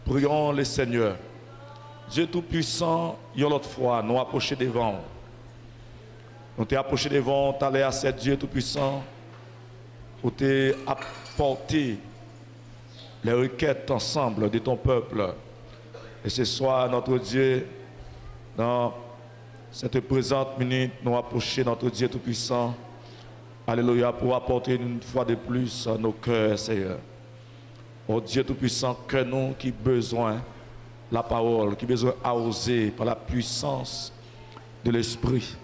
Prions le Seigneur. Dieu Tout-Puissant, une autre fois, nous approchons devant. Nous t'es approché devant, t'allais à ce Dieu Tout-Puissant pour t'apporter les requêtes ensemble de ton peuple. Et ce soir, notre Dieu, dans cette présente minute, nous approchons notre Dieu Tout-Puissant. Alléluia, pour apporter une fois de plus nos cœurs, Seigneur. Oh Dieu Tout-Puissant, que nous qui besoin la parole, qui besoin arroser par la puissance de l'Esprit.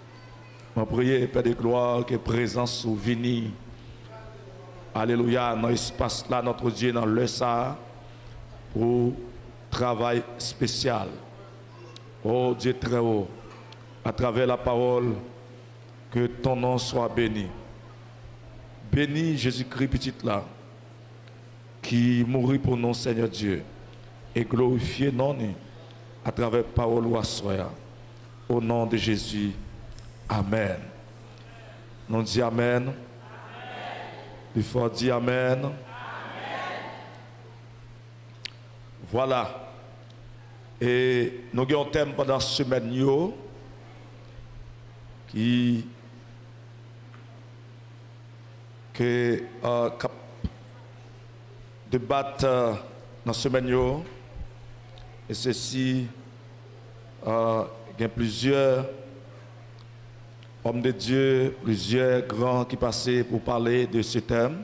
Je prie, Père de gloire, que présence soit venue. Alléluia, dans l'espace là, notre Dieu, dans le ça, pour travail spécial. Oh Dieu très haut, à travers la parole, que ton nom soit béni. Bénis Jésus-Christ petit là, qui mourit pour nous, Seigneur Dieu, et glorifier non à travers la parole ou à soi. Au nom de Jésus, Amen. Nous disons Amen. Il faut dire Amen. Amen. Voilà. Et nous avons un thème pendant ce semaine qui débattent dans ce semaine. Et ceci, il y a plusieurs hommes de Dieu, plusieurs grands qui passaient pour parler de ce thème.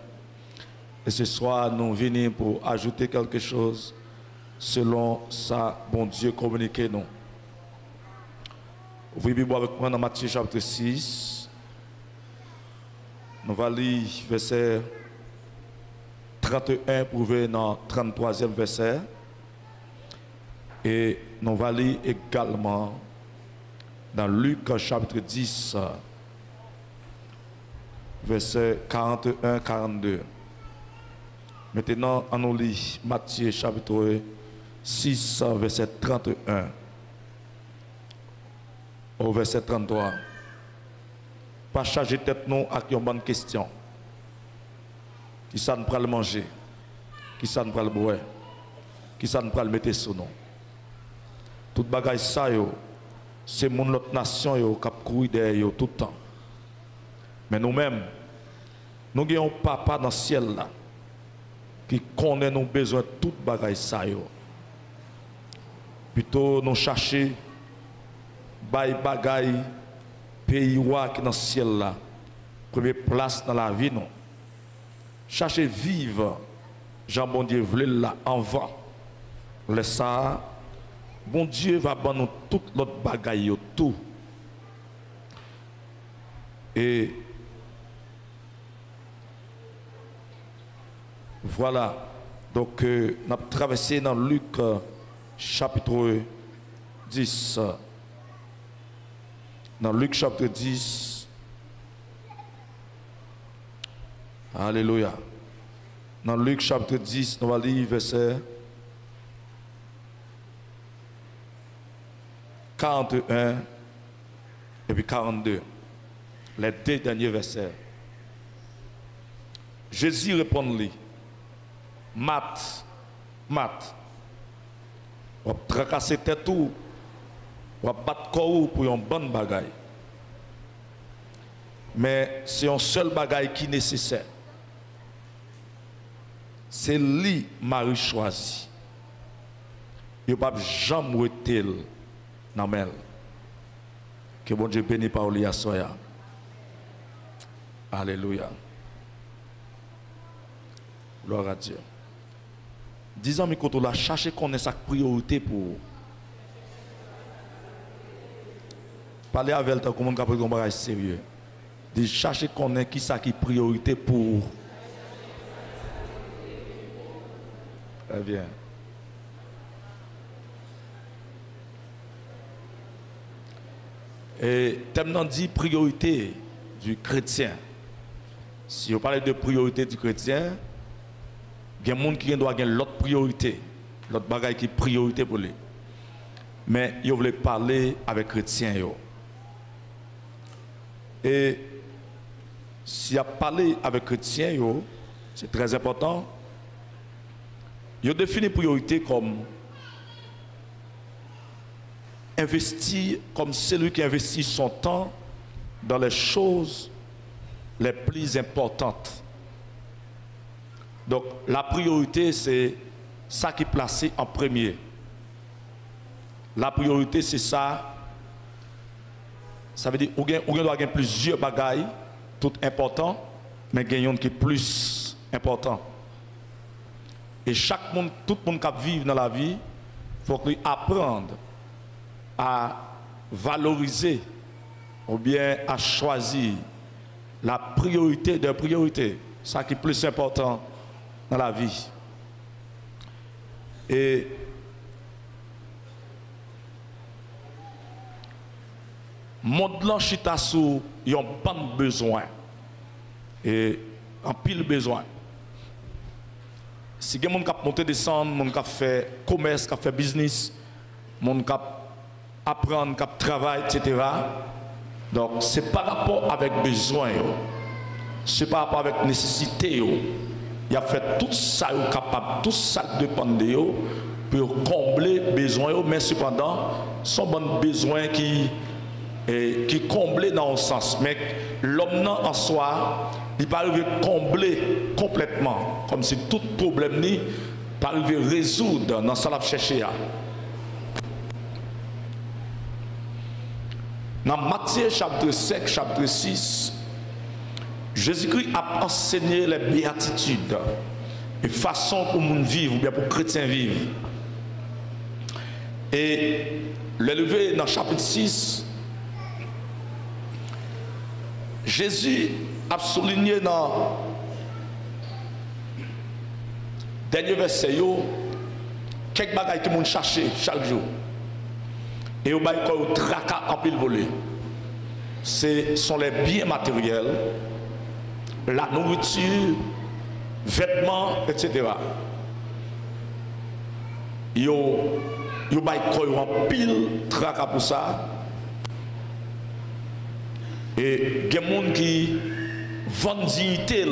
Et ce soir, nous venons pour ajouter quelque chose selon ça, bon Dieu, communiquer nous. Ouvrez Bible avec moi dans Matthieu chapitre 6. Nous allons lire verset 31 pour venir dans le 33e verset. Et nous allons lire également dans Luc chapitre 10, verset 41-42. Maintenant, on nous lit Matthieu chapitre 6, verset 31 au verset 33. Pas charger tête nous avec une bonne question. Qui ça nous prend le manger? Qui ça nous prend le boire? Qui ça nous prend le mettre sous nous? Tout bagaille ça yo, c'est mon autre nation yo qui courir derrière tout le temps. Mais nous-mêmes, nous avons un papa dans le ciel là qui connaît nos besoins de tout bagaille ça yo. Plutôt nous chercher bagaille pays roi qui dans le ciel là, première place dans la vie non. Chercher vivre, Jean bon Dieu voulait là en vent. Laisse ça, bon Dieu va donner nous toute l'autre bagaille tout. Et voilà, donc nous avons traversé dans Luc chapitre 10. Dans Luc chapitre 10. Alléluia. Dans Luc chapitre 10, nous allons lire verset 41 et puis 42. Les deux derniers versets. Jésus répond-lui. Mat, on va tracasser tête tout, on va battre corps pour une bonne bagaille. Mais c'est un seul bagaille qui est nécessaire. C'est lui Marie choisi. Il ne va jamais être dans le que bon Dieu bénisse par lui à soya. Alléluia. Gloire à Dieu. Disons mais quand on a cherché qu'on ait sa priorité pour parler avec elle comme on a pris un bagage sérieux. De chercher qu'on ait qui ça qui priorité pour. Très bien. Et thème dit priorité du chrétien. Si on parle de priorité du chrétien, il y a des gens qui doivent avoir l'autre priorité, l'autre bagaille qui est priorité pour lui. Mais ils veulent parler avec les chrétiens. Et si on parle avec les chrétiens, c'est très important. Ils définissent priorité comme investir comme celui qui investit son temps dans les choses les plus importantes. Donc la priorité, c'est ça qui est placé en premier. La priorité, c'est ça. Ça veut dire qu'on doit avoir plusieurs bagailles, tout important, mais gagnons qui est plus important. Et chaque monde, tout le monde qui vit dans la vie, il faut qu'il apprenne à valoriser ou bien à choisir la priorité de priorité, ça qui est plus important dans la vie. Et monde l'enchita sous un bon besoin et un pile besoin. Si quelqu'un qui a monté descendre, mon qui a fait commerce, qui a fait business, mon qui a apprendre, qui a travaillé, etc. Donc c'est par rapport avec besoin, c'est par rapport avec nécessité. Il a fait tout ça capable, tout ça dépend de eux pour combler besoin, mais cependant, son bon besoin qui comblé dans un sens. Mais l'homme en soi, il peut arriver combler complètement, comme si tout problème n'est pas arrivé résoudre dans ce qu'il a cherché. Dans Matthieu chapitre 5, chapitre 6, Jésus-Christ a enseigné les béatitudes et façon pour nous vivre, ou bien pour les chrétiens vivre. Et l'élevé dans chapitre 6, Jésus a souligné dans le dernier verset, quelques bagages que nous cherchons chaque jour. Et au bail qu'on tracas en pile volé. Ce sont les biens matériels, la nourriture, vêtements, etc. Yo bail qu'on en pile tracas pour ça. Et il y a des gens qui vendent dignité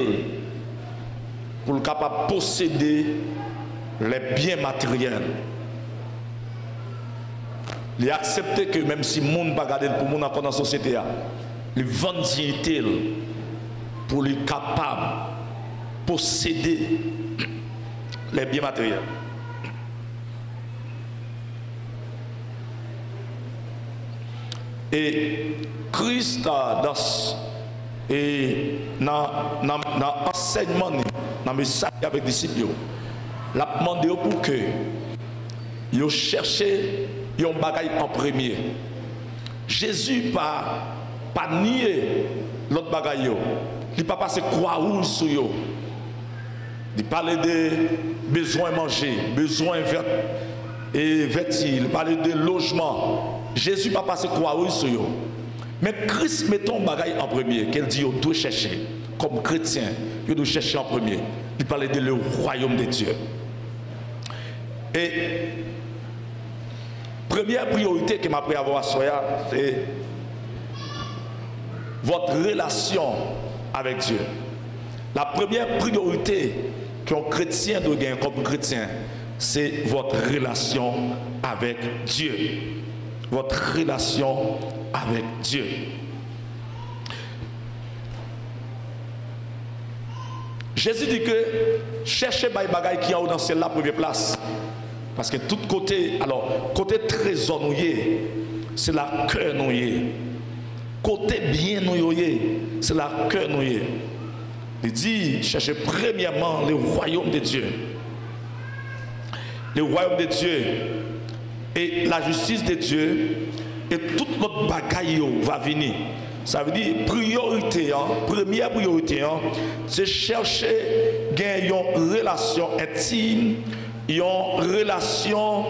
pour être capable de posséder les biens matériels. Il accepté que même si le monde ne va pas garder pour le monde dans la société, il vend dignité pour être capable de posséder les biens matériels. Et Christ, dans l'enseignement, dans le message avec les disciples, il a demandé pour que ils cherchent un bagage en premier. Jésus n'a pas nié l'autre bagage. Il n'a pas passé croix rouge sur eux. Il parlait de besoin de manger, besoin de vêtir, il parlait de logement. Jésus n'a pas passé croix rouge sur eux. Mais Christ met ton bagage en premier, qu'elle dit, on doit chercher, comme chrétien, il doit chercher en premier. Il parlait de le royaume de Dieu. Et première priorité que m'a pris à avoir, c'est votre relation avec Dieu. La première priorité qu'un chrétien doit gagner comme chrétien, c'est votre relation avec Dieu. Votre relation avec Dieu. Jésus dit que cherchez les bagailles qui ont dans celle-là première place. Parce que tout côté, alors, côté trésor nouillé, c'est la cœur nouillé. Côté bien nouillé, c'est la cœur nouillé. Il dit, cherchez premièrement le royaume de Dieu. Le royaume de Dieu et la justice de Dieu, et toute notre bagaille va venir. Ça veut dire priorité, première priorité, c'est chercher gagner une relation intime, une relation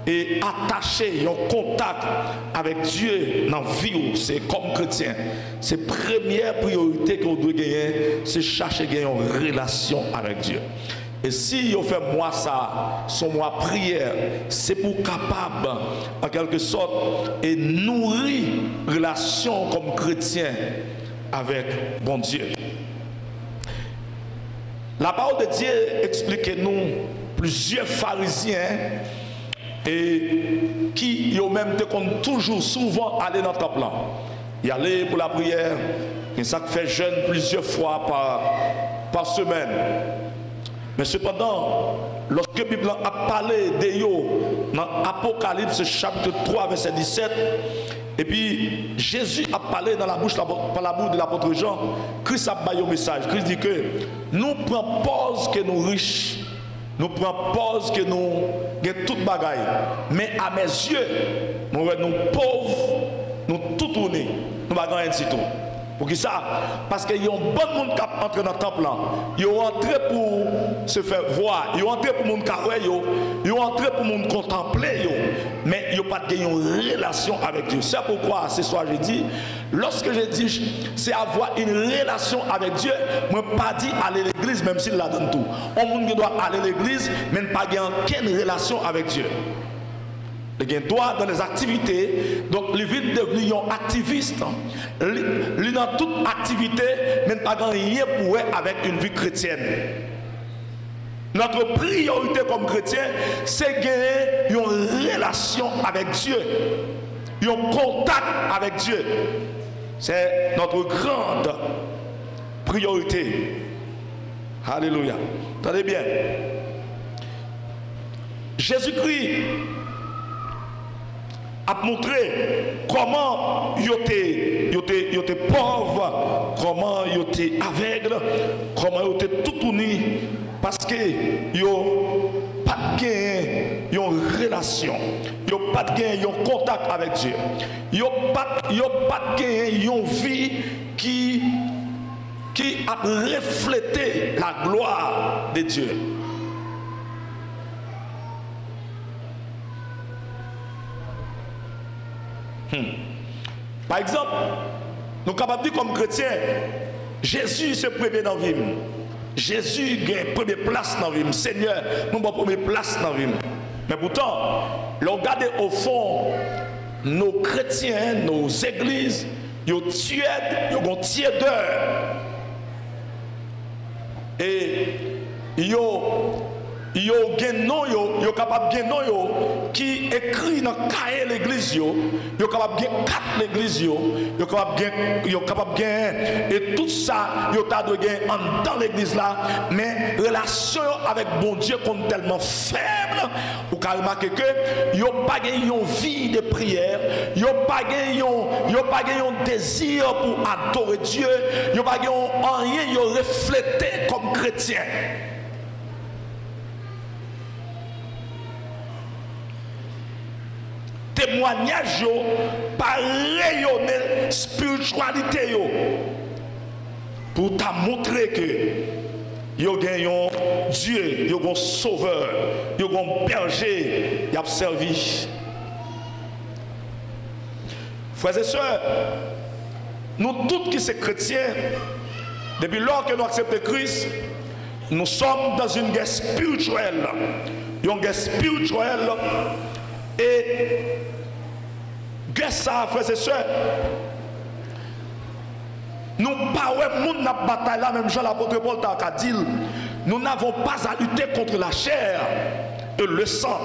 et attaché, un contact avec Dieu dans la vie. C'est comme chrétien. C'est première priorité qu'on doit gagner, c'est chercher gagner une relation avec Dieu. Et si on fait moi ça, son moi prière, c'est pour capable, en quelque sorte, et nourrir relation comme chrétien avec bon Dieu. La parole de Dieu explique nous plusieurs pharisiens et qui yo même te compte toujours souvent aller dans le temple. Y aller pour la prière, et ça fait jeûne plusieurs fois par semaine. Mais cependant, lorsque la Bible a parlé de yo dans Apocalypse chapitre 3 verset 17, et puis Jésus a parlé dans la bouche par la bouche de l'apôtre Jean, Christ a baillé au message. Christ dit que nous prenons pause que nous riches, nous prenons pause que nous avons toute bagaille, mais à mes yeux, nous pauvres, nous tout tournés, nous n'avons rien du tout. Pour qui ça? Parce qu'il y a un bon monde qui entre dans le temple. Ils ont entré pour se faire voir. Ils ont entré pour monde carré. Ils ont entré pour monde contempler. Mais ils n'ont pas de relation avec Dieu. C'est pourquoi ce soir je dis, lorsque je dis c'est avoir une relation avec Dieu, je ne pas dit aller à l'église même s'il la donne tout. On monde doit aller à l'église mais ne pas avoir aucune relation avec Dieu. Il y a droit dans les activités, donc il vient devenir un activiste. Il dans toute activité, mais pas rien pour eux avec une vie chrétienne. Notre priorité comme chrétien, c'est gagner une relation avec Dieu, un contact avec Dieu. C'est notre grande priorité. Alléluia. Attendez bien. Jésus-Christ a montré comment il était pauvre, comment il était aveugle, comment il était tout uni, parce que il pas de une relation, il pas de un contact avec Dieu, il pas de une vie qui a reflété la gloire de Dieu. Par exemple, nous sommes capables de dire comme chrétiens, Jésus c'est premier dans la vie. Jésus a première place dans la vie. Seigneur, nous avons première place dans la vie. Mais pourtant, regardez au fond, nos chrétiens, nos églises, ils ont tué, ils ont tiédeur. Et ils ont capable de nom qui écrit dans cahier l'église yo capable de quatre l'église yo capable de et tout ça yo t'a de dans l'église là, mais relation avec bon Dieu comme tellement faible ou qu'à remarquer que yo pas gagné une vie de prière, yo pas gagné un désir pour adorer Dieu, yo pas gagné rien yo reflété comme chrétien. Témoignage par rayonner spiritualité pour t'a montrer que yo gagnons Dieu, yo gon sauveur, yo gon berger, y a servi. Frères et sœurs, nous tous qui sommes chrétiens, depuis lors que nous acceptons Christ, nous sommes dans une guerre spirituelle. Une guerre spirituelle. Et guerre ça, frères et sœurs, nous pas monde n'a bataille là, même Jean l'apôtre Paul t'a dit, nous n'avons pas à lutter contre la chair et le sang,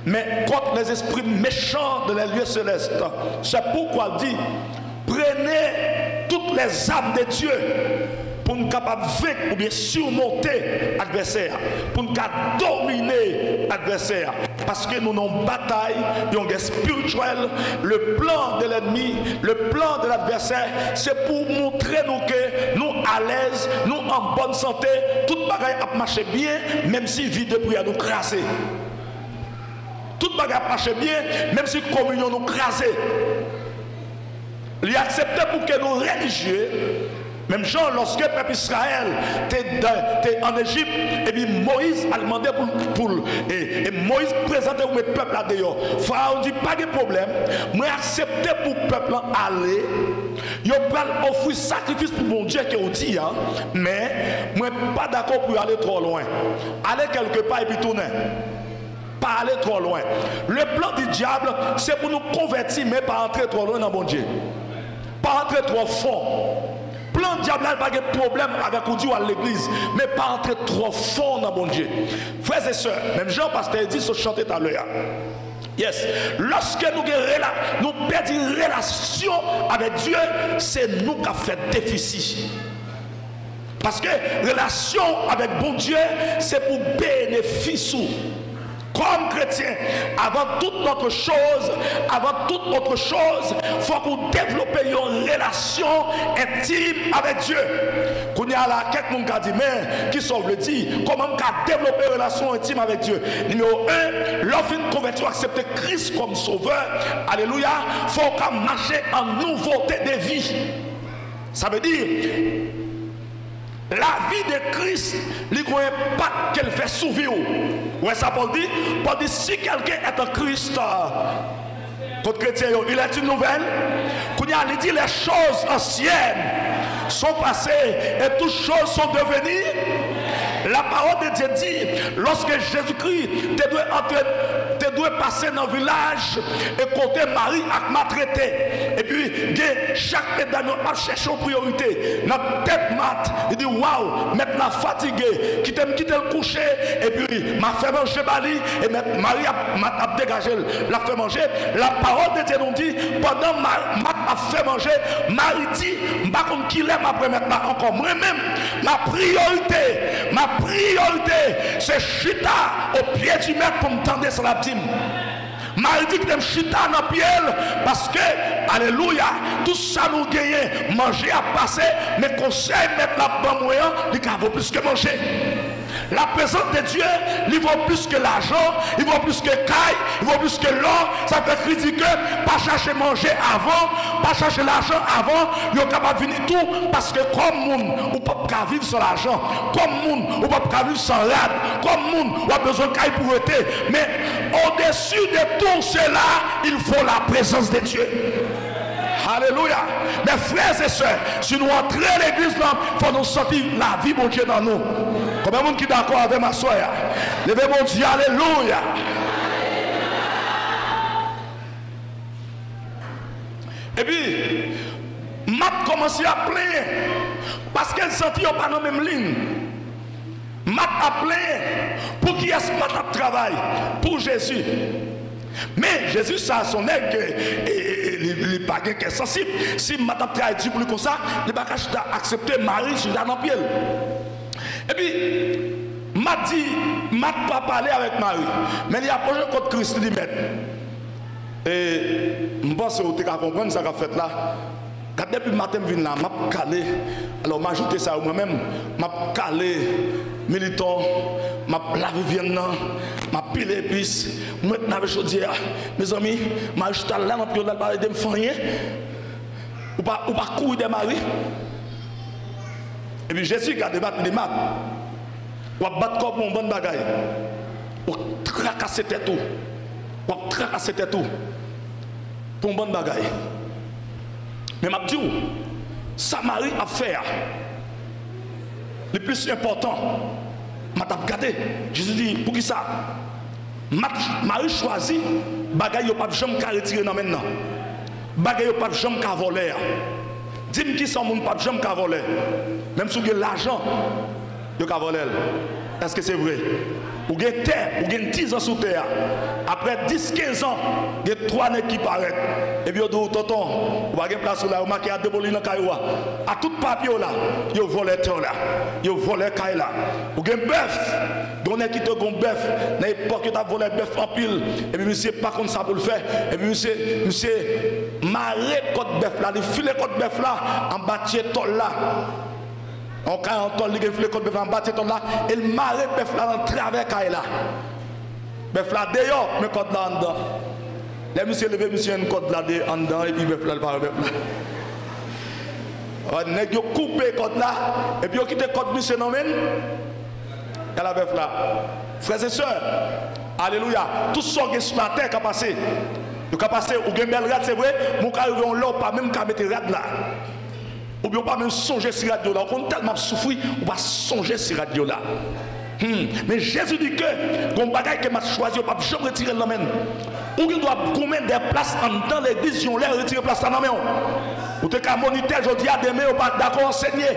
mais contre les esprits méchants de les lieux célestes. C'est pourquoi il dit, prenez toutes les armes de Dieu pour nous capables de vaincre ou bien surmonter l'adversaire, pour nous capables de dominer l'adversaire. Parce que nous avons une bataille, une guerre spirituelle. Le plan de l'ennemi, le plan de l'adversaire, c'est pour montrer nous que nous à l'aise, nous en bonne santé, toute bagaille a marché bien, même si vie de prière nous crasser. Toute bagaille a marché bien, même si communion nous crasser. Il a accepté pour que nous religieux. Même Jean, lorsque le peuple Israël était en Égypte, et puis Moïse a demandé et Moïse présentait pour le peuple là dehors. Pharaon dit pas de problème, moi accepter pour le peuple aller, il va offrir sacrifice pour mon Dieu qui est dit, hein, mais moi pas d'accord pour aller trop loin. Aller quelque part et puis tourner. Pas aller trop loin. Le plan du diable, c'est pour nous convertir, mais pas entrer trop loin dans mon Dieu. Pas entrer trop fort. plan diable n'a pas de problème avec ou Dieu à l'église, mais pas entrer trop fort dans mon Dieu. Frères et sœurs, même Jean Pasteur dit ce chanter tout à l'heure. Yes. Lorsque nous perdons une relation avec Dieu, c'est nous qui avons fait déficit. Parce que relation avec bon Dieu, c'est pour bénéfice. Comme chrétien, avant toute autre chose, il faut qu'on développe une relation intime avec Dieu. Quand il y a là, quelqu'un qui a dit, mais qui sauve le dit, comment on développer une relation intime avec Dieu? Numéro 1, l'offre une conversion, accepter Christ comme sauveur. Alléluia. Il faut qu'on marche en nouveauté de vie. Ça veut dire, la vie de Christ, il y a un impact qu'elle fait sourire. Ouais, ça Paul dit, si quelqu'un est un Christ, votre chrétien, il est une nouvelle. Quand il dit les choses anciennes sont passées et toutes choses sont devenues. La parole de Dieu dit, lorsque Jésus-Christ te doit passer dans le village et côté Marie a maltraité. Et puis, chaque pédale a cherché en priorité. Notre tête mat, il dit waouh, maintenant fatigué, quitte le coucher, et puis m'a fait manger Bali, et Marie a dégagé, l'a fait manger. La parole de Dieu nous dit, pendant m'a fait manger, Marie dit, pas comme qu'il aime après maintenant encore. Moi-même, ma priorité, c'est chita au pied du maître pour me tendre sur la dîme. Marie dit que j'aime chita dans le pied parce que, alléluia, tout ça nous gagne, manger à passer, mais conseil mettre la bonne moyen, il vaut plus que manger. La présence de Dieu, il vaut plus que l'argent, il vaut plus que caille, il vaut plus que l'or. Ça peut critiquer, pas chercher manger avant, pas chercher l'argent avant, il est capable de venir tout parce que comme monde, on ne peut pas vivre sans l'argent, comme monde, on ne peut pas vivre sans rade, comme monde, on a besoin de caille pour être. Mais au-dessus de tout cela, il faut la présence de Dieu. Alléluia. Mes frères et sœurs, si nous entrons à l'église, il faut nous sentir la vie de Dieu dans nous. Combien de monde qui est d'accord avec ma soeur? Levez mon Dieu, alléluia. Et puis, m'a commencé à plaindre parce qu'elle sentit pas dans la même ligne. M'a a plaindre pour qui est-ce que travail? Pour Jésus. Mais Jésus, ça, son aigle, il n'est pas sensible. Si madame travaille pour lui comme ça, il n'a pas accepter Marie sur la pied. Et puis, m'a dit, m'a pas parlé avec Marie. Mais il a posé contre Christ, il dit, et je pense que vous avez compris ce que vous fait là. Quand depuis le matin, je viens là, je calé. Alors, je ajouté ça moi-même. Je calé, militant, je lavé viande, je pile épices, je mets dans chaudière. Mes amis, je ajouté là dans le pied de me faire rien. Ou pas courir de Marie. Et puis Jésus qui a débattu des maths. Ou a battre comme un bon bagaille. Ou tracasser tout. Ou tracasser tout. Pour un bon bagaille. Mais m'a dit, ça Marie a fait. Le plus important, m'a regardé. Jésus dit, pour qui ça? Marie choisit, bagaille yo pas jamais qu'à retirer dans maintenant. Bagaille yo pas jamais qu'à voler. Dis-moi qui sont mon pas jamais qu'à voler. Même si vous avez l'argent, vous avez volé. Est-ce que c'est vrai? Vous avez terre, vous avez 10 ans sous terre. Après 10-15 ans, vous avez 3 nègres qui paraissent. Et puis vous dites, tonton, vous avez une place là, vous marquez à débolir dans le caillou. À tout papier là, vous volez terre là. Vous volez caillou là. Vous avez un bœuf. Vous avez qui te un bœuf. Dans l'époque, vous avez volé un bœuf en pile. Et puis monsieur, pas contre ça pour le faire. Et puis monsieur, marrer côte bœuf là, il file côte bœuf là, en bas de tol là. On a un tol, il a filé côte bœuf en bas de tol là. Et il marrer bœuf là dans travers caillou là. Bœuf là dehors, mais côte là en dedans. Les monsieur levé, monsieur une côte là en dedans, et puis bœuf là, le parle bœuf là. On a coupé côte là, et puis on quitté côte monsieur non men. Elle a bœuf là. Frères et sœurs, alléluia. Tout ce qui est sur la terre qui a passé. Vous avez passé, ou avez belle rade, c'est vrai, vous avez arrivé en l'eau, pas même qu'à mettre rade là. Ou bien pas même songer sur radio là. On a tellement souffert, on va songer sur radio là. Mais Jésus dit que, comme bagaille que m'a choisi, on ne peut jamais retirer le main. Ou il doit combien des places dans l'église, on les retirer place dans la main. Ou te ka moniter, je dis à demain, ou pas d'accord enseigner.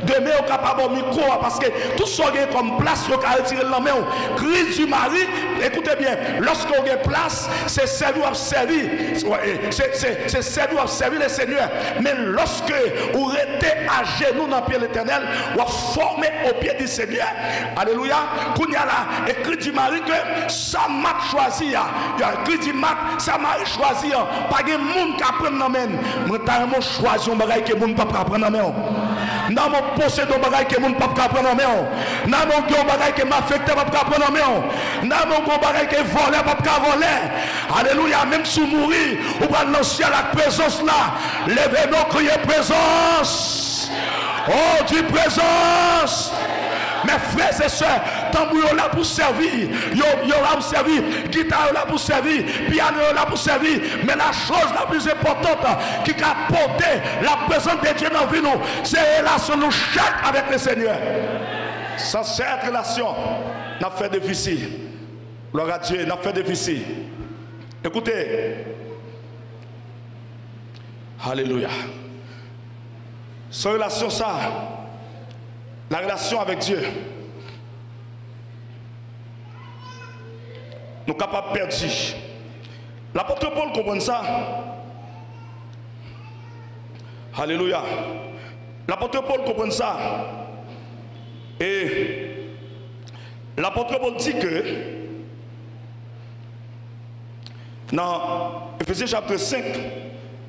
Demain, ou capable au micro, parce que tout ce qui est comme place, vous pouvez retirer la main. Crise du mari, écoutez bien, lorsque vous avez place, c'est servi ou servir. C'est servi ou servir le Seigneur. Mais lorsque vous restez à genoux dans le pied de l'Éternel, vous formez au pied du Seigneur. Alléluia. Quand il y a là, écrit du mari que ça m'a choisi. Il y a écrit du mari, ça m'a choisi. Pas de monde qui apprend dans la main. Moi, j'ai choisi un bagage que le monde ne peut pas prendre dans la main. Dans mon possède un bagage que le monde ne peut pas prendre dans la main. Dans mon bagage qui m'affecte, ne peut pas prendre dans la main. Dans mon bagage qui volé, ne peut pas voler. Alléluia. Même si vous mourrez, vous allez lancer à la présence là. Levez-nous, criez présence. Oh, dis présence. Mes frères et sœurs, tambour là pour servir, yo là pour servir, guitare là pour servir, piano là pour servir, mais la chose la plus importante qui a porté la présence de Dieu dans la vie, c'est la relation nous chaque avec le Seigneur. Sans cette relation, n'a fait difficile. Gloire à Dieu, n'a fait difficile. Écoutez, alléluia. Cette relation ça. La relation avec Dieu, nous sommes capables de perdre. L'apôtre Paul comprend ça. Alléluia. L'apôtre Paul comprend ça. Et l'apôtre Paul dit que dans Ephésiens chapitre 5,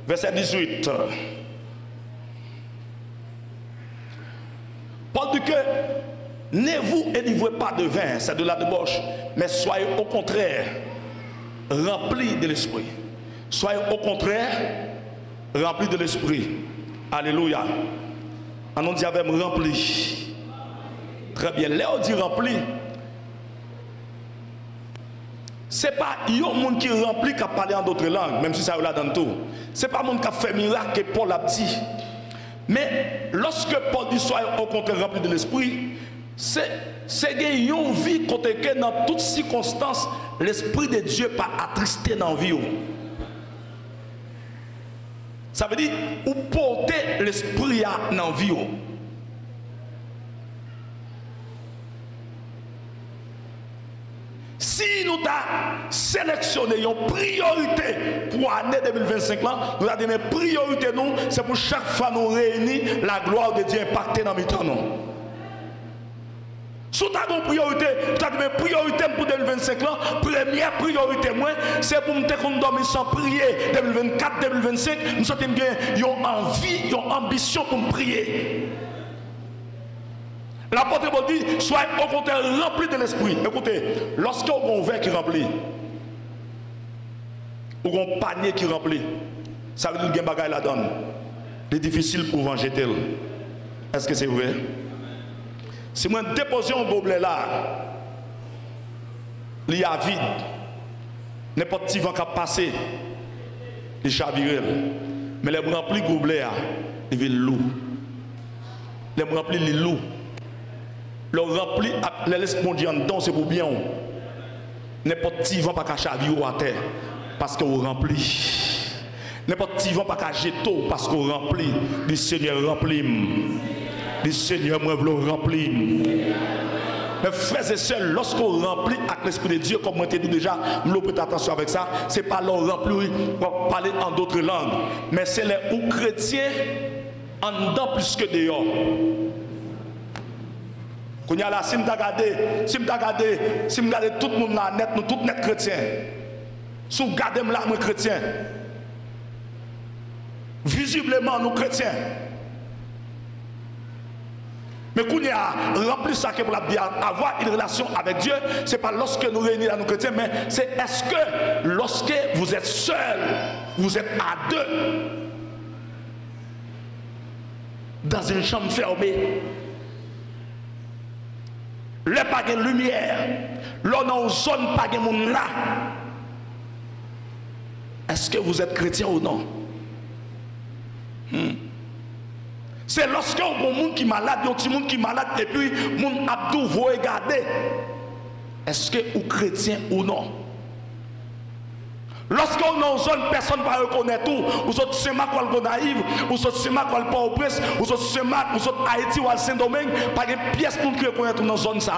verset 18, Paul dit que ne vous élivrez pas de vin, c'est de la débauche, mais soyez au contraire remplis de l'esprit. Soyez au contraire remplis de l'esprit. Alléluia. On dit avec rempli. Très bien. Là on dit rempli. Ce n'est pas un monde qui remplit qui a parlé en d'autres langues, même si ça est là dans tout. Ce n'est pas un monde qui a fait miracle que Paul a dit. Mais lorsque Paul dit soyez au contraire rempli de l'esprit, c'est une vie côté que dans toutes circonstances, l'esprit de Dieu pas attristé dans la vie. Ça veut dire ou porter l'esprit dans la vie. Si nous avons sélectionné une priorité pour l'année 2025, nous avons une priorité, c'est pour chaque fois nous réunir, la gloire de Dieu impacter dans notre temps. Si nous avons une priorité, nous avons une priorité pour 2025, première priorité, c'est pour nous dormir sans prier 2024, 2025, nous avons une envie, une ambition pour prier. L'apôtre Paul dit, soyez au contraire remplis de l'esprit. Écoutez, lorsque vous avez un verre qui remplit, ou un panier qui remplit, ça veut dire qu'il y a un bagage là-dedans. C'est difficile pour vous jeter. Est-ce que c'est vrai? Si moi dépose un gobelet là, il y a vide, n'importe qui va passer, il chavire. Mais les remplis de gobelet, il va lourd. Les remplis les lourds. Le rempli, l'esprit en dedans, c'est pour bien. N'importe qui va pas cacher à terre parce qu'on remplit. N'importe qui va pas cacher tout parce qu'on remplit. Le Seigneur remplit. Le Seigneur me veut remplir. Mes frères et sœurs, lorsqu'on remplit avec l'Esprit de Dieu, comme on t'a dit déjà, nous prêtons attention avec ça, c'est pas leur remplir pour parler en d'autres langues, mais c'est les ou chrétiens en dedans plus que dehors. Quand il y a là, si je regarde tout le monde là, net, nous tous net chrétiens. Si vous regardez là, nous chrétiens. Visiblement, nous chrétiens. Mais quand il y a rempli ça pour avoir une relation avec Dieu, ce n'est pas lorsque nous réunissons à nous chrétiens, mais c'est est-ce que lorsque vous êtes seul, vous êtes à deux, dans une chambre fermée, le pas de lumière, l'on a une zone pas de monde là. Est-ce que vous êtes chrétien ou non? C'est lorsque un monde qui est malade, un petit monde qui est malade, et puis mon abdou vous regardez. Est-ce que vous êtes chrétien ou non? Lorsqu'on est dans une zone, personne ne va reconnaître tout. Vous autres, c'est ma quoi le naïve, vous autres, c'est ma quoi le Port-au-Prince, vous autres, c'est ma, vous autres, Haïti ou Saint-Domingue, pas de pièce pour nous reconnaître dans une zone.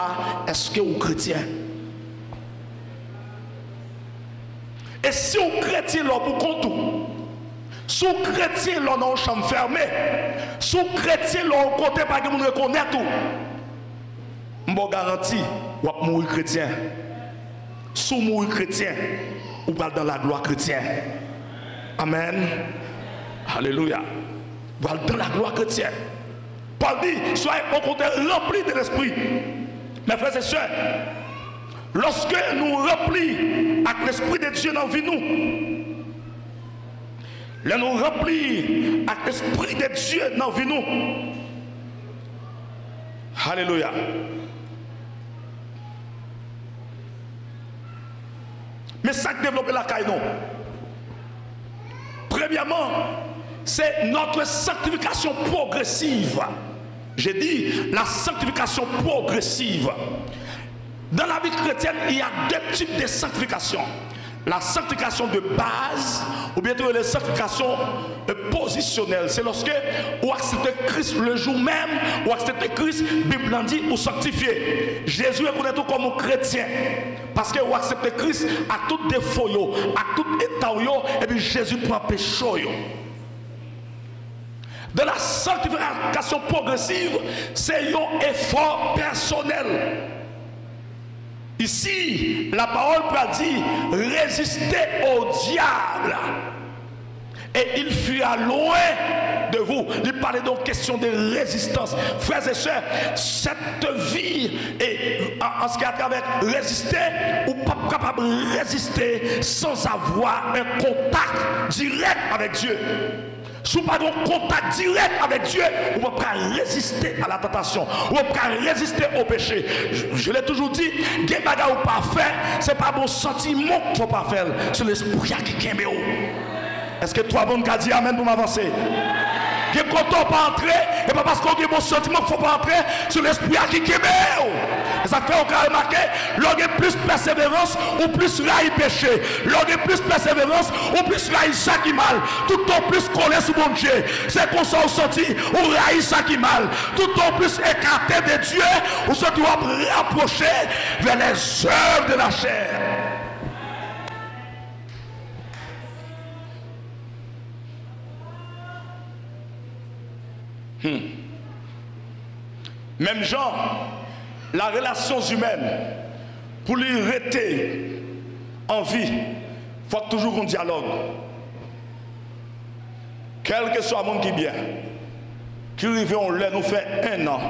Est-ce que vous êtes chrétien? Et si vous êtes chrétien, là, pour compte, si vous êtes chrétien, là, dans une chambre fermée, si vous êtes chrétien, là, au côté, pas que vous reconnaître tout, je vous garantis, vous allez mourir chrétien. Si vous mourrez chrétien, ou pas dans la gloire chrétienne. Amen. Alléluia. Vous allez dans la gloire chrétienne. Paul dit, soyez au contraire remplis de l'esprit. Mes frères et sœurs, lorsque nous remplis avec l'esprit de Dieu dans la vie, nous remplis avec l'esprit de Dieu dans la vie, alléluia. Mais ça qui développe la caille, non. Premièrement, c'est notre sanctification progressive. J'ai dit la sanctification progressive. Dans la vie chrétienne, il y a deux types de sanctification. La sanctification de base, ou bien la sanctification positionnelle. C'est lorsque vous acceptez Christ le jour même, vous acceptez Christ, la Bible dit, ou sanctifié. Jésus est reconnu comme chrétien. Parce que vous acceptez Christ à tout défaut, à tout état, et puis Jésus prend péché. De la sanctification progressive, c'est un effort personnel. Ici, la parole peut dire résistez au diable et il fuira loin de vous. Il parlait donc question de résistance. Frères et sœurs, cette vie, et en ce qui a travers résister, ou pas capable de résister sans avoir un contact direct avec Dieu. Si vous n'avez pas de contact direct avec Dieu, vous ne pouvez pas résister à la tentation, vous ne pouvez pas résister au péché. Je l'ai toujours dit, des bagages ou pas faire, ce n'est pas bon sentiment qu'il ne faut pas faire, c'est l'esprit qui est. Est-ce que toi, bon, dit amen pour m'avancer? Que quand on pas entrer, et pas parce qu'on a un bon sentiment qu'il ne faut pas entrer sur l'esprit qui est. Et ça fait qu'on a remarqué, l'on a plus persévérance ou plus raille péché. L'on a plus persévérance ou plus raille ça qui mal. Tout en plus collé sur mon Dieu. C'est qu'on s'en sorti ou raille ça qui mal. Tout en plus écarté de Dieu ou se doit rapprocher vers les œuvres de la chair. Même genre, la relation humaine, pour lui rester en vie, il faut toujours un dialogue. Quel que soit le monde qui est bien, qui arrive, on l'a, nous fait 1 an,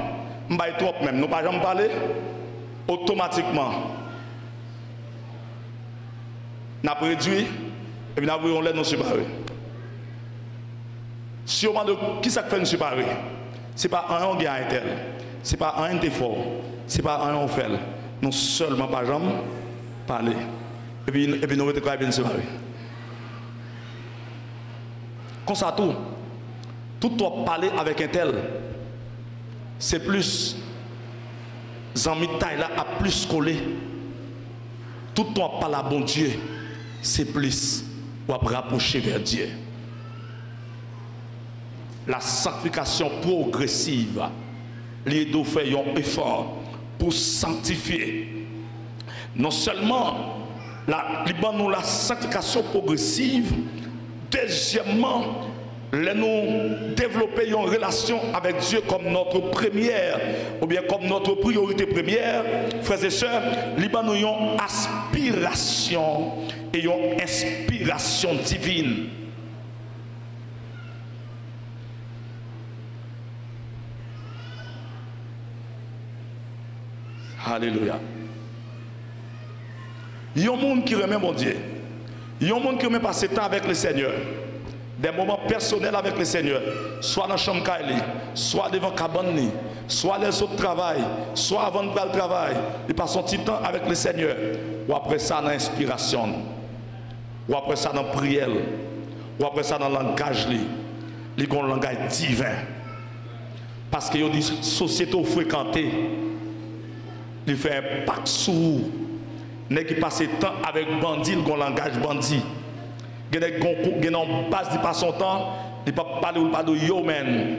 nous ne trop même, nous ne pouvons pas parler, automatiquement, nous avons réduit, et puis nous avons nous séparer. Si on demande qui ça fait nous séparer, ce n'est pas un qui a un tel, ce n'est pas un d'effort, ce n'est pas un fait. Nous seulement pas jamais parler. Et puis nous mettons quoi bien séparer. Comme ça tout doit parler avec un tel. C'est plus Zami taille là a plus collé. Tout doit parler à bon Dieu. C'est plus ou à rapprocher vers Dieu. La sanctification progressive, les deux fait un effort pour sanctifier. Non seulement la sanctification progressive, deuxièmement, nous développer une relation avec Dieu comme notre première, ou bien comme notre priorité première, frères et sœurs, nous avons une aspiration et une inspiration divine. Alléluia. Il y a un monde qui remet mon Dieu. Il y a un monde qui remet passer temps avec le Seigneur. Des moments personnels avec le Seigneur. Soit dans la chambre, soit devant la cabane, soit les autres travail, soit avant de faire le travail. Il passe son petit temps avec le Seigneur. Ou après ça dans l'inspiration. Ou après ça dans la prière. Ou après ça dans le langage. Il y a un langage divin. Parce qu'il y a des sociétés fréquentées. Il fait un pacte sur vous. N'est qui passe temps avec bandit, le langage bandit. Il y a une base de pas son temps, il ne peut pas parler ou pas de yo man.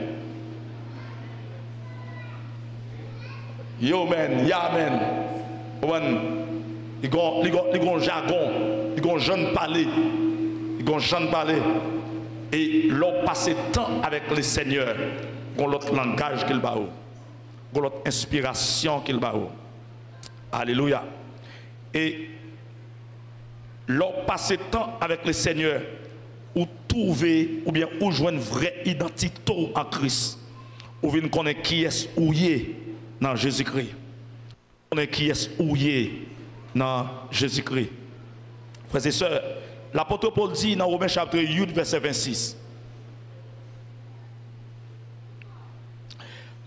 Yo man, ya man. Il y a un jargon, il y a un jeune parler. Il y a un jeune parler. Et l'on passe temps avec le Seigneur, il y a l'autre langage qu'il a, il y a l'autre inspiration qu'il a. Alléluia. Et l'on passe temps avec le Seigneur, ou trouver, ou bien ou jouer une vraie identité en Christ, ou bien connaître qui est ou y est dans Jésus-Christ. Connaître qui est ou y est dans Jésus-Christ. Frères et sœurs, l'apôtre Paul dit dans Romains chapitre 8, verset 26.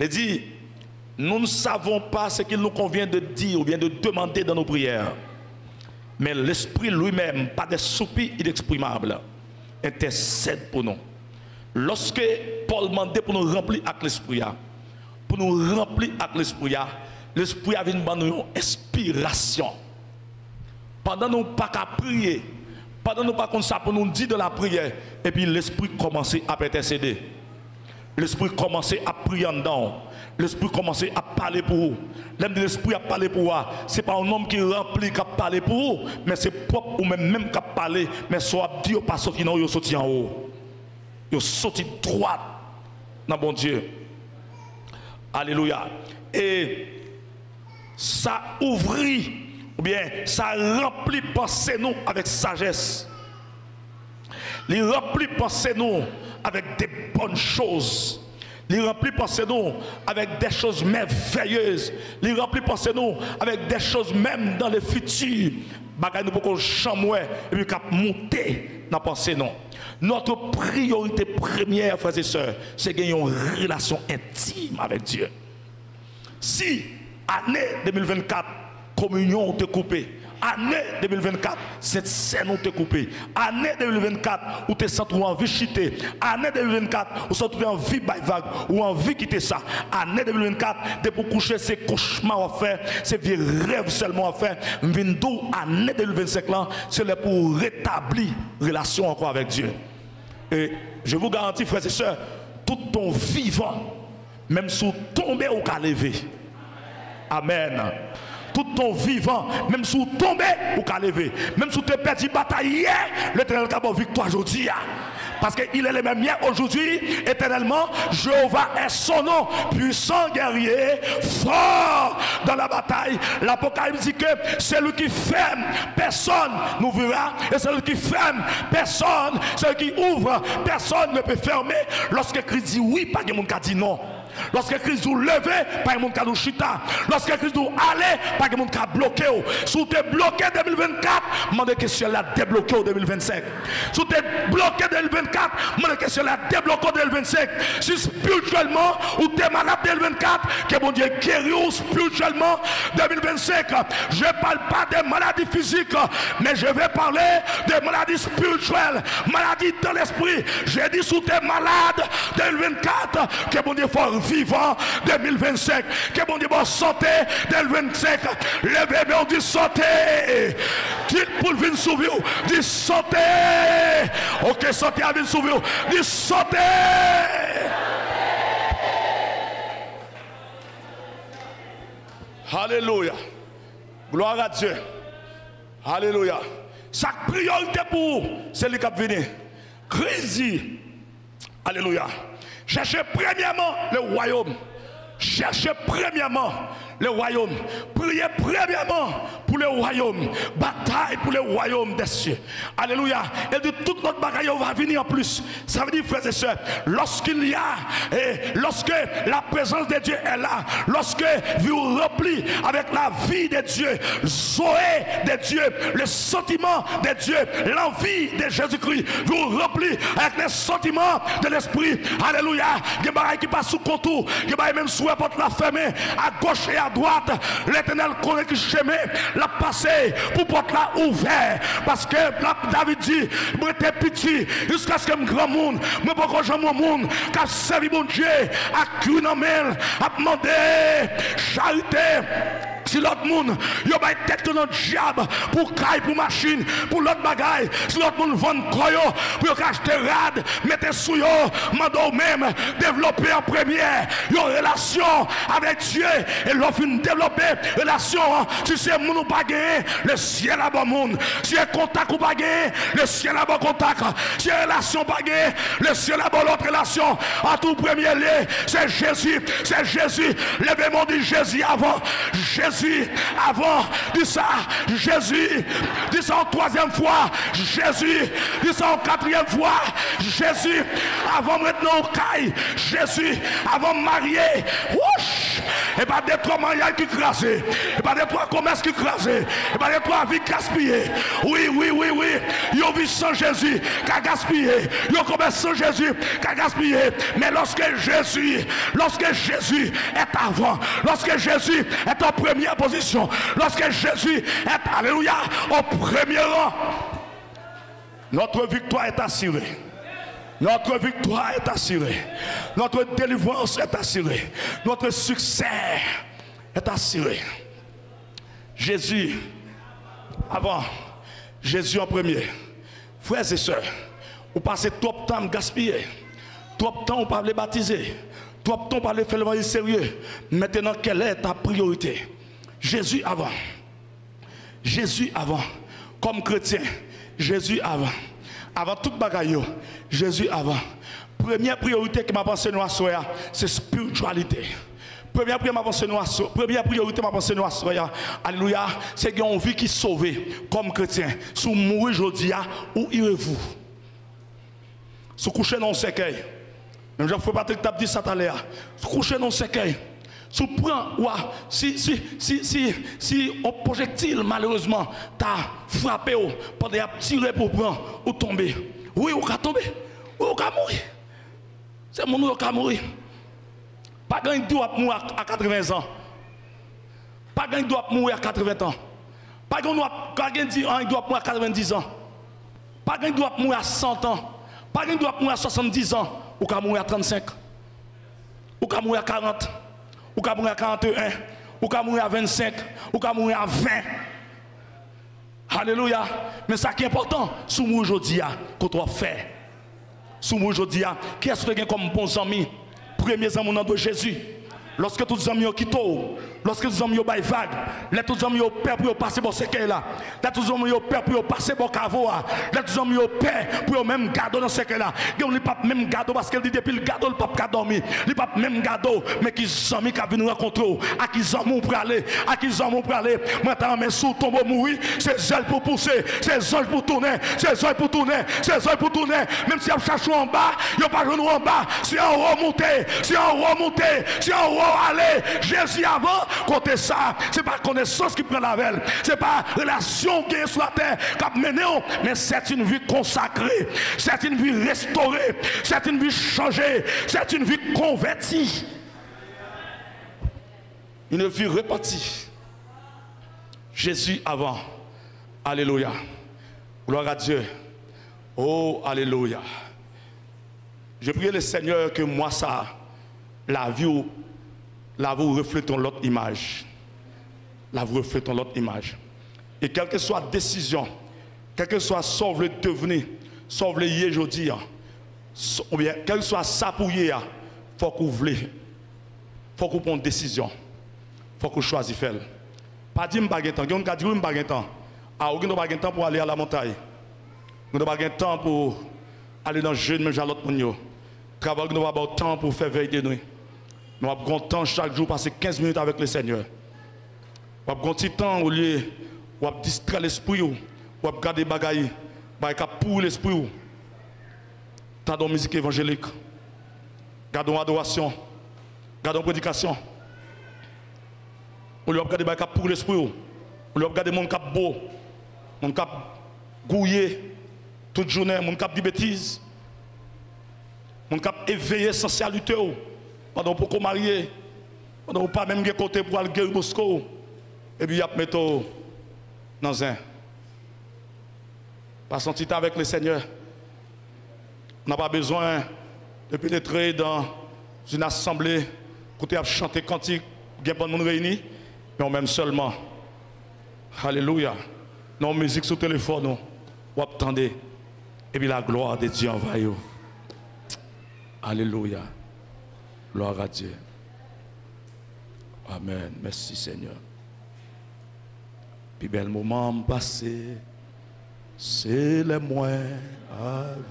Il dit, nous ne savons pas ce qu'il nous convient de dire ou bien de demander dans nos prières. Mais l'Esprit lui-même, par des soupirs inexprimables, intercède pour nous. Lorsque Paul demandait pour nous remplir avec l'Esprit, l'Esprit a venu nous une inspiration. Pendant nous pas qu'à prier, pendant nous pas comme ça pour nous dire de la prière, et puis l'Esprit commençait à intercéder. L'Esprit commençait à prier en dedans. L'Esprit commençait à parler pour vous. L'Esprit a parlé pour vous. Ce n'est pas un homme qui remplit qui a parlé pour vous, mais c'est propre ou même qui a parlé, mais soit Dieu pas sorti non, il sorti en haut. Il sorti droit dans bon Dieu. Alléluia. Et ça ouvrit, ou bien ça remplit pensez nous avec sagesse. Il remplit pensez nous avec des bonnes choses. Il remplit pensez nous avec des choses merveilleuses. Il remplit pensez nous avec des choses même dans le futur. Bagay nous pouvons chamouer et puis monter dans pensée non. Notre priorité première, frères et sœurs, c'est gagner une relation intime avec Dieu. Si année 2024 communion te coupé, année 2024 cette scène te coupé, année 2024 où tu sens en vie chiter, année 2024 où tu en vie vague ou en vie quitter ça, année 2024 de pour coucher c'est cauchemar à faire, c'est vieux rêve seulement à faire, vindo année 2025 là c'est là pour rétablir relation encore avec Dieu. Et je vous garantis frères et sœurs, tout ton vivant même sous tomber ou qu'à lever. Amen. Tout ton vivant, même si vous tombez ou qu'à lever, même si vous te perdu bataille hier, l'Éternel a victoire aujourd'hui. Parce qu'il est le même hier, aujourd'hui, éternellement, Jéhovah est son nom, puissant guerrier, fort dans la bataille. L'Apocalypse dit que celui qui ferme, personne n'ouvrira, et celui qui ferme, personne, celui qui ouvre, personne ne peut fermer. Lorsque Christ dit oui, pas de monde qui dit non. Lorsque Christ nous lever, pas de monde qui nous chita. Lorsque Christ nous aller, pas de monde qui bloqué. Si tu es bloqué 2024, demande que cela a débloqué en 2025. Si tu es bloqué 2024, demande que cela a débloqué en 2025. Si spirituellement ou tu es malade 2024, que mon Dieu guérit spirituellement 2025. Je ne parle pas des maladies physiques, mais je vais parler des maladies spirituelles, maladies dans l'esprit. J'ai dit si tu es malade 2024, que mon Dieu fort vivant 2025, que mon Dieu bon santé 2025. Levez, mais on dit santé. Dites pour venir sauver, dit santé. Ok, santé à venir sauver, dit santé. Alléluia. Gloire à Dieu. Alléluia. Chaque priorité pour celui qui a venu. Christ. Alléluia. Cherchez premièrement le royaume. Cherchez premièrement le royaume. Priez premièrement pour le royaume. Bataille pour le royaume des cieux. Alléluia. Et de toute notre bagaille va venir en plus. Ça veut dire, frères et sœurs, lorsqu'il y a, et lorsque la présence de Dieu est là, lorsque vous remplis avec la vie de Dieu, Zoé de Dieu, le sentiment de Dieu, l'envie de Jésus-Christ, vous remplis avec les sentiments de l'esprit. Alléluia. Il y a des bagailles qui passent sous contour, il y a même sous la porte la fermée, à gauche et à droite. L'éternel connaît que chemin la passé pour porte la ouvert. Parce que David dit, moi t'es petit, jusqu'à ce que mon grand monde, moi pas grand mon monde, car servi mon Dieu, à cru dans main, à demander charité. Si l'autre monde, il va tête dans le diable pour caille, pour machine, pour l'autre bagaille. Si l'autre monde vend koyo, pour acheter rad, mettez sous yo, mando même, développer en première, une relation avec Dieu. Et l'offre une développer relation. Si c'est moun ou pas gagné, le ciel a bon monde. Si c'est contact ou pas gagné, le ciel a bon contact. Si c'est relation pas gagné, le ciel a bon l'autre relation. En tout premier lieu, c'est Jésus. C'est Jésus. Levez-moi du Jésus avant. Jésus avant. Dis ça. Jésus. Dis ça en troisième fois. Jésus. Dis ça en quatrième fois. Jésus. Avant maintenant au caille. Jésus. Avant marié. Ouch. Et pas des trois mariages qui crasent. Et pas des trois commerces qui crasent. Et pas des trois vies gaspillées. Oui. Yo vit sans Jésus qu'a gaspillé. Yo commerce sans Jésus qu'a gaspillé. Mais lorsque Jésus est avant, lorsque Jésus est en première position, lorsque Jésus est, alléluia, au premier rang, notre victoire est assurée. Notre victoire est assurée. Notre délivrance est assurée. Notre succès est assuré. Jésus avant, Jésus en premier. Frères et sœurs, vous passez trop de temps à gaspiller. Trop de temps, on parle de baptiser. Trop de temps, on parle de faire le sérieux. Maintenant, quelle est ta priorité? Jésus avant. Jésus avant. Comme chrétien, Jésus avant. Avant toute bagaille, Jésus avant. Première priorité qui m'a pensé nous à soya, c'est spiritualité. Première priorité m'a pensé nous à soya. Alléluia, c'est qu'il y a une vie qui est sauvée comme chrétien. Si vous mourrez aujourd'hui, où irez-vous? Si vous couchez dans le cercueil, même Jean-Patrick t'a dit ça tout à l'heure. Si vous couchez dans le cercueil, si vous prenez, si un projectile malheureusement t'a frappé, pendant qu'il a tiré pour prendre, ou tomber. Oui, ou ka tomber. Oui, ou ka mourir. C'est mon ou ka mourir. Pas gagne doit mourir à 80 ans. Pas gagne doit mourir à 80 ans. Pas gagne doit mourir à 90 ans. Pas gagne doit mourir à 100 ans. Pas gagne doit mourir à 70 ans. Ou ka mourir à 35. Ou ka mourir à 40. Ou ka mourir à 41. Ou ka mourir à 25. Ou ka mourir à 20. Alléluia. Mais ça qui est important, si vous aujourd'hui, qu'on doit faire. Si vous aujourd'hui, qu'est-ce que vous avez comme bons amis? Premiers amis de Jésus. Lorsque tous les amis ont quitté, lorsque tous les amis ont baillé vague, les tous les amis ont peur pour passer par ce qu'elle là, les tous les amis ont peur pour passer par cavo, les tous les amis ont peur pour même garder dans ce qu'elle là. Ils ne pas même garder parce qu'elle dit depuis le garde le pape dormi, il pas même garder mais qui amis qui viennent rencontrer, à qui amis pour aller, à qui amis pour aller. Maintenant mais sous tombeau mourir, c'est ailes pour pousser, c'est ailes pour tourner, c'est ailes pour tourner, c'est ailes pour tourner. Même si on cherche en bas, il n'y a pas de en bas, si on remonte, si on remonte, si on remonte. Allez, Jésus avant, côté ça, c'est pas connaissance qui prend la velle, c'est pas relation qui est sur la terre qui a mené, mais c'est une vie consacrée, c'est une vie restaurée, c'est une vie changée, c'est une vie convertie, une vie repentie. Jésus avant, alléluia, gloire à Dieu, oh alléluia. Je prie le Seigneur que moi ça, la vie là vous reflétons l'autre image. Là vous reflétons l'autre image. Et quelle que soit la décision, quel que soit sauve le devenir, sauve le hier aujourd'hui, ou bien quel que soit ça pour hier, il faut que vous voulez. Il faut que vous preniez une décision. Il faut que vous choisissiez faire. Pas dire que je temps. Vous ne dire que temps. Ah, vous n'avez pas temps pour aller à la montagne. Vous n'avez pas temps pour aller dans le jeûne, même à l'autre monde. Travail, vous n'avez pas temps pour faire veille de nuit. Nous avons temps chaque jour passer 15 minutes avec le Seigneur. Nous avons un petit temps au lieu de distraire l'esprit, ou garder des bagailles, pour l'esprit. Gardons musique évangélique, gardons adoration, gardons prédication. Au lieu de garder des bagailles pour l'esprit, au lieu de garder mon cap beau, mon cap gouillé, toute journée, mon cap de bêtises, mon cap éveillé sans saluter. Pendant pour qu'on marie, pendant pas même côté pour aller guérir Bosco, et puis il y a mettre dans un. Passons petit temps avec le Seigneur. On n'a pas besoin de pénétrer dans une assemblée, côté à chanter cantique, bien bon monde réuni, mais on même seulement. Alléluia. Non, musique sur le téléphone, vous attendez. Et puis la gloire de Dieu envahit. Alléluia. Gloire à Dieu. Amen. Merci Seigneur. Puis bel moment passé, c'est le moins avec.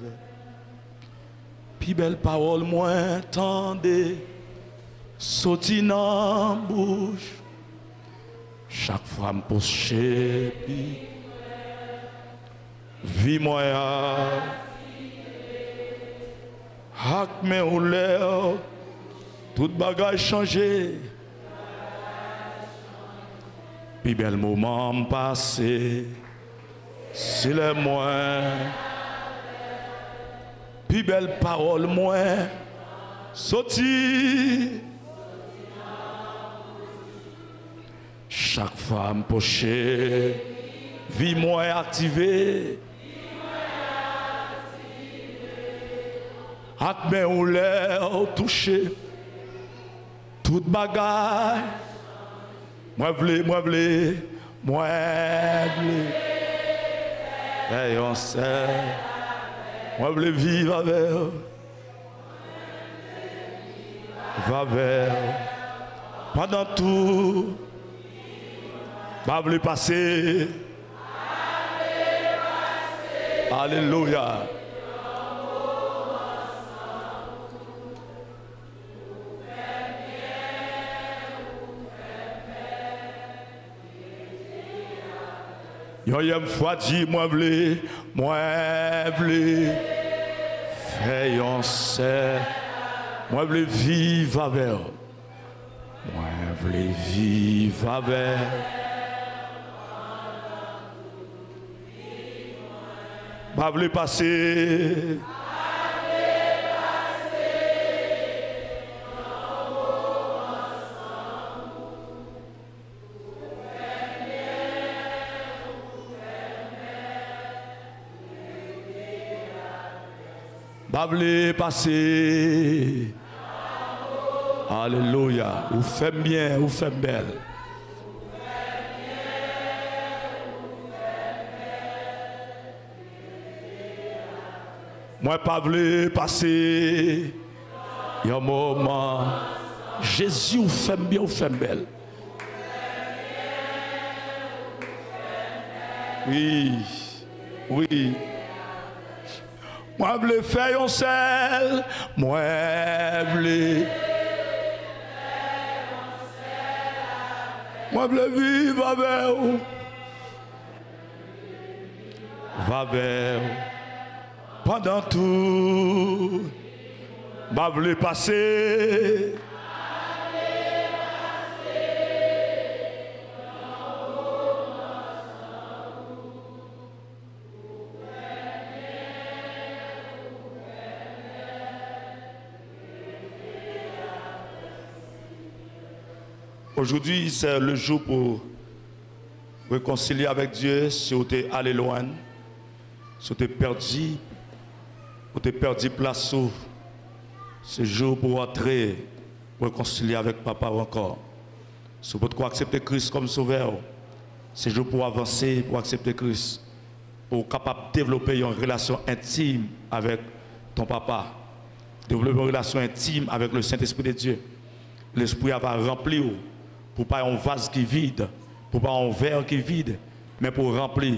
Puis belle parole moins tendez, sauti dans bouche. Chaque fois me poche, puis vie moi hak mais ou l'air, tout bagage changé. Puis bel moment passé, c'est le moins. Puis belle parole moins sorti. Chaque femme pochée, vie moins activée. Ak men ou l'air touché, toute bagaille. Moi vle. Hey, on sait. Moi vle vivre avec. Va vers. Pendant tout. Pas vle passer. Alléluia. Yoyem fois dit moi vle fait on sait moi vle vivre avec moi vle vivre avec pas vle passer Bablé passé. Alléluia. Vous faites bien, vous faites belle. Moi pas voulu passer un moment. Jésus vous fait bien, vous fait belle. Oui. Moi voulais faire un sel, moi voulais vivre avec vous. Va vers pendant tout, moi voulais passer. Aujourd'hui, c'est le jour pour réconcilier avec Dieu si vous êtes allé loin, si vous êtes perdu place. C'est le jour pour entrer, pour réconcilier avec Papa encore. Si vous pouvez accepter Christ comme sauveur, c'est le jour pour avancer, pour accepter Christ, pour capable de développer une relation intime avec ton Papa, développer une relation intime avec le Saint-Esprit de Dieu. L'Esprit va remplir. Pour pas un vase qui est vide, pour pas un verre qui est vide, mais pour remplir.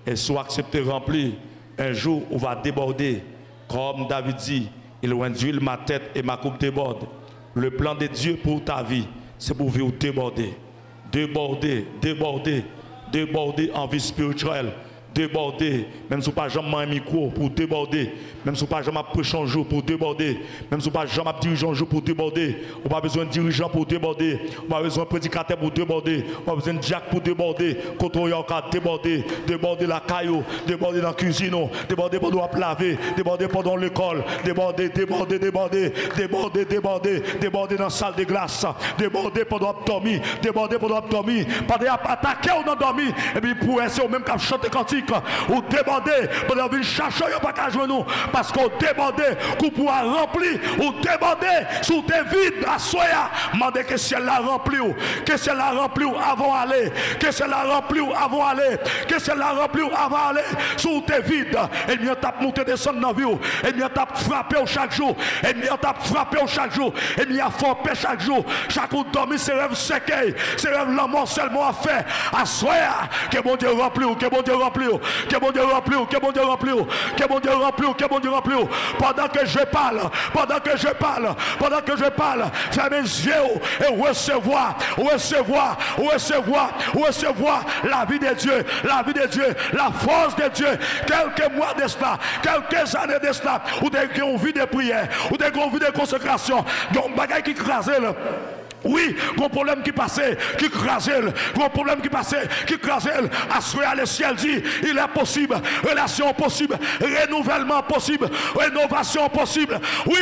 Et soit accepter remplir, un jour on va déborder. Comme David dit, il induit ma tête et ma coupe déborde. Le plan de Dieu pour ta vie, c'est pour vivre déborder. Déborder en vie spirituelle. Déborder, même si pas jamais un micro pour déborder, même si pas jamais prêcher un jour pour déborder, même si pas jamais diriger un jour pour déborder, on pas besoin de dirigeant pour déborder, on pas besoin de prédicateur pour déborder, on pas besoin de diacre pour déborder, quand on y a encore déborder la caillou, déborder dans la cuisine, déborder pendant la laver, déborder pendant l'école, déborder dans la salle de glace, déborder pendant l'abdomen, pas d'attaquer ou non dormir, et puis pour essayer même qu'à chanter cantique. panique, ou débordé, pendant que chercher, il n'y a pas qu'à jouer nous, parce qu'on débordé, qu'on pourra remplir, ou débordé, sous tes vides, à soya, demandez que ciel l'a rempli, que ciel l'a rempli avant d'aller, que ciel l'a rempli avant d'aller, que ciel l'a rempli avant d'aller, sous tes vides, et bien tape monter descendre dans la vie, et bien tape frapper chaque jour, et bien tape frapper chaque jour, et bien frapper chaque jour, chaque jour dormir, ses rêves séqués, ses rêves l'amour seulement à faire, à soya, que bon Dieu rempli, que bon Dieu rempli, que bon Dieu rempli, que bon Dieu rempli, que bon Dieu rempli, que bon Dieu rempli, pendant que je parle, pendant que je parle, pendant que je parle, fermez les yeux et recevoir la vie de Dieu, la vie de Dieu, la force de Dieu, quelques mois de cela, quelques années de cela, ou des vie de prière, ou des vie de consécration, des bagages qui crasent. Oui, gros problème qui passait, qui crasait, gros problème qui passait, qui crasait, assuré le ciel dit, il est possible, relation possible, renouvellement possible, rénovation possible. Oui,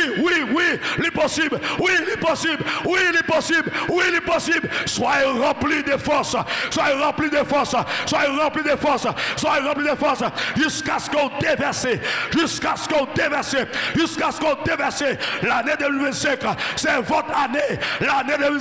il est possible, oui, il est possible, oui, il est possible, oui, il est possible. Soyez remplis de force, soyez remplis de force, soyez remplis de force, soyez remplis de force, jusqu'à ce qu'on déverse, jusqu'à ce qu'on déverse, jusqu'à ce qu'on déverse. L'année 2025, c'est votre année, l'année 2025,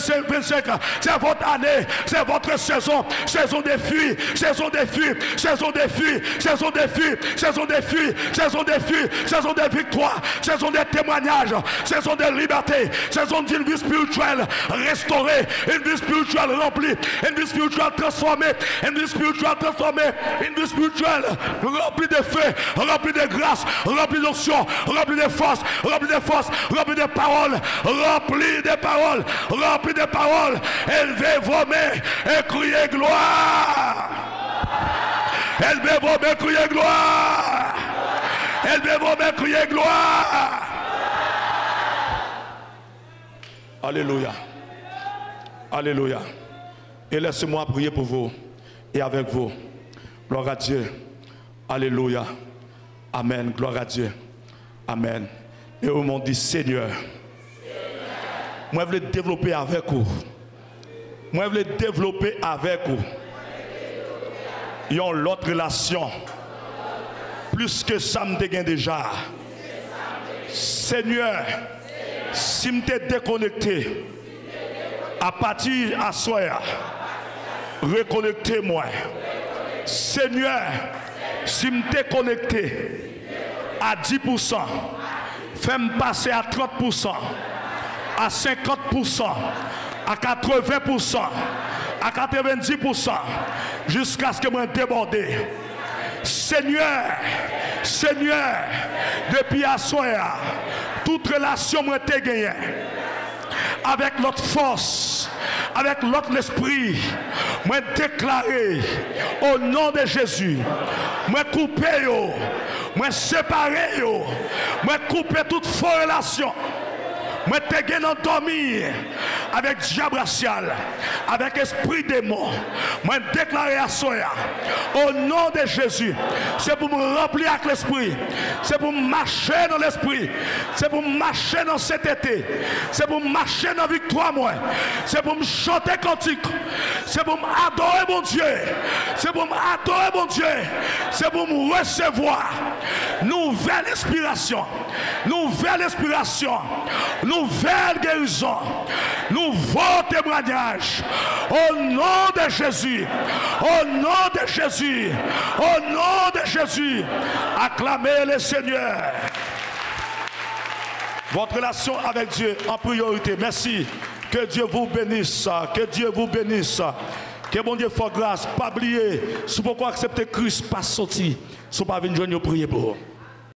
c'est votre année, c'est votre saison, saison des fuites, saison des fuites, saison des fuites, saison des fuites, saison des fuites, saison des fuites, saison des victoires, saison des témoignages, saison de liberté, saison d'une vie spirituelle restaurée, une vie spirituelle remplie, une vie spirituelle transformée, une vie spirituelle transformée, une vie spirituelle remplie de feu, remplie de grâce, remplie d'onction, remplie de force, remplie de force, remplie de paroles, remplie de paroles, remplis de paroles, élevez vos mains et criez gloire. Élevez vos mains, criez gloire. Élevez vos mains, criez gloire. Alléluia. Alléluia. Et laissez-moi prier pour vous et avec vous. Gloire à Dieu. Alléluia. Amen. Gloire à Dieu. Amen. Et au monde dit Seigneur. Moi, je veux développer avec vous. Moi, je veux développer avec vous. Ils ont l'autre relation. Plus que ça me dégaine déjà. Seigneur, si je t'ai déconnecté, à partir à soir, reconnectez-moi. Seigneur, si je t'ai connecté à 10%, fais-moi passer à 30%. À 50%, à 80%, à 90%, jusqu'à ce que je déborde. Seigneur, Seigneur, depuis à soir, toute relation m'a été gagnée avec l'autre force, avec l'autre esprit, moi déclaré au nom de Jésus, moi coupé, moi séparé, moi coupé toute fausse relation. Moi, je suis endormi avec diable racial, avec esprit démon. Moi, je déclare à Soya, au nom de Jésus, c'est pour me remplir avec l'esprit, c'est pour marcher dans l'esprit, c'est pour marcher dans cet été, c'est pour marcher dans la victoire, moi, c'est pour me chanter cantique, c'est pour m'adorer mon Dieu, c'est pour m'adorer mon Dieu, c'est pour me recevoir nouvelle inspiration, nouvelle inspiration, nouvelle guérison, nouveau témoignage. Au nom de Jésus, au nom de Jésus, au nom de Jésus, acclamez le Seigneur. Votre relation avec Dieu en priorité. Merci. Que Dieu vous bénisse. Que Dieu vous bénisse. Que bon Dieu fasse grâce. Pas oublier. Si vous pouvez accepter Christ, pas sortir. Si vous ne pouvez pas venir prier pour vous.